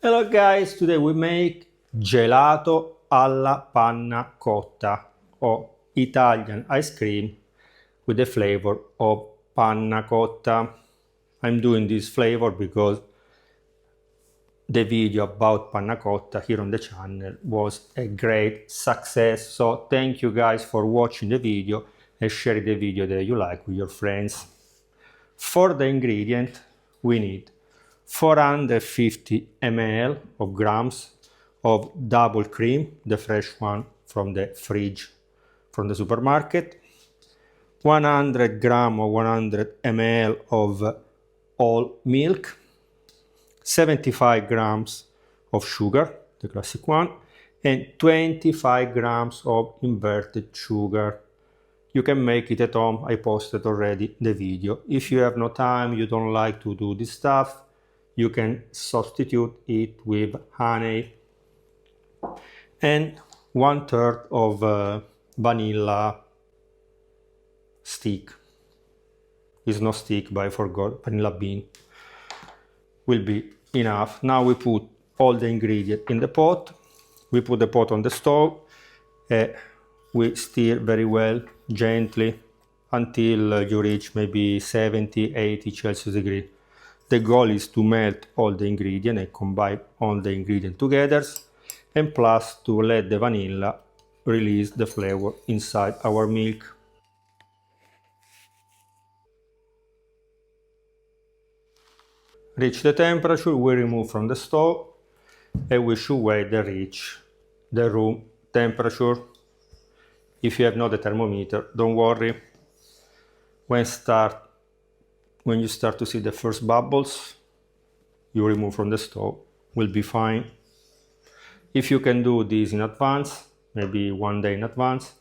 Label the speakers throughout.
Speaker 1: Hello guys, today we make gelato alla panna cotta or Italian ice cream with the flavor of panna cotta. I'm doing this flavor because the video about panna cotta here on the channel was a great success. So thank you guys for watching the video and sharing the video that you like with your friends. For the ingredient we need 450 ml of grams of double cream, the fresh one from the fridge from the supermarket, 100 gram or 100 ml of whole milk, 75 grams of sugar, the classic one, and 25 grams of inverted sugar. You can make it at home. I posted already the video. If you have no time, you don't like to do this stuff, you can substitute it with honey and 1/3 of vanilla stick. It's not stick, but I forgot, vanilla bean will be enough. Now we put all the ingredients in the pot. We put the pot on the stove. We stir very well, gently, until you reach maybe 70-80 Celsius degrees. The goal is to melt all the ingredients and combine all the ingredients together, and plus to let the vanilla release the flavor inside our milk. Reach the temperature, we remove from the stove and we should wait to reach the room temperature. If you have not a thermometer, don't worry. When you start to see the first bubbles, you remove from the stove, will be fine. If you can do this in advance, maybe one day in advance,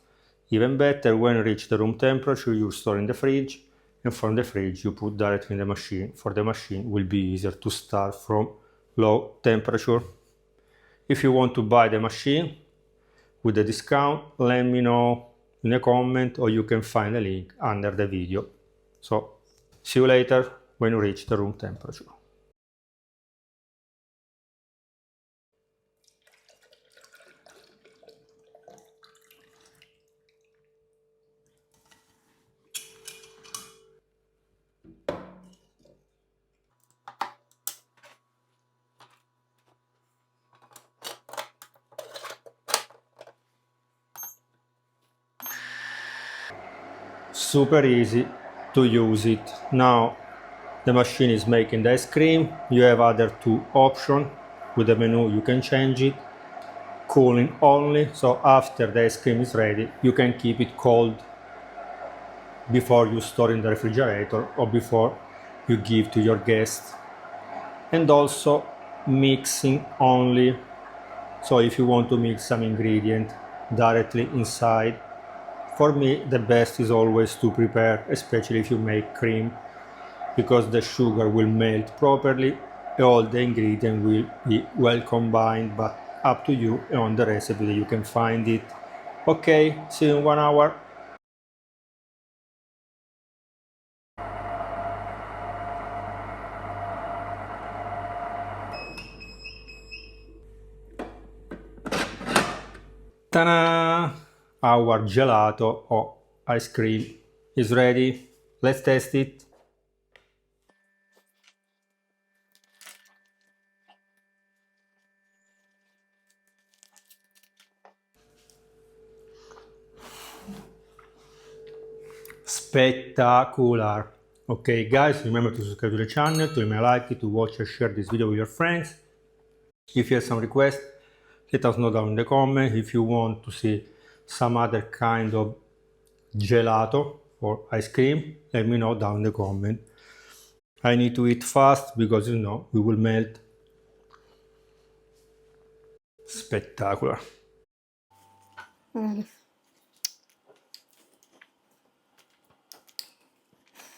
Speaker 1: even better. When you reach the room temperature, you store in the fridge, and from the fridge you put directly in the machine. For the machine will be easier to start from low temperature. If you want to buy the machine with a discount, let me know in a comment, or you can find a link under the video. So see you later when you reach the room temperature. Super easy to use it. Now the machine is making the ice cream. You have other two options. With the menu you can change it, cooling only, so after the ice cream is ready you can keep it cold before you store in the refrigerator or before you give to your guests. And also mixing only, so if you want to mix some ingredient directly inside. For me the best is always to prepare, especially if you make cream, because the sugar will melt properly and all the ingredients will be well combined, but up to you and on the recipe that you can find it. Okay, see you in 1 hour. Ta-da! Our gelato or ice cream is ready. Let's test it. Spectacular. Okay guys, remember to subscribe to the channel, to leave me a like, to watch and share this video with your friends. If you have some requests, let us know down in the comments. If you want to see some other kind of gelato or ice cream, let me know down in the comment. I need to eat fast because you know we will melt. Spectacular.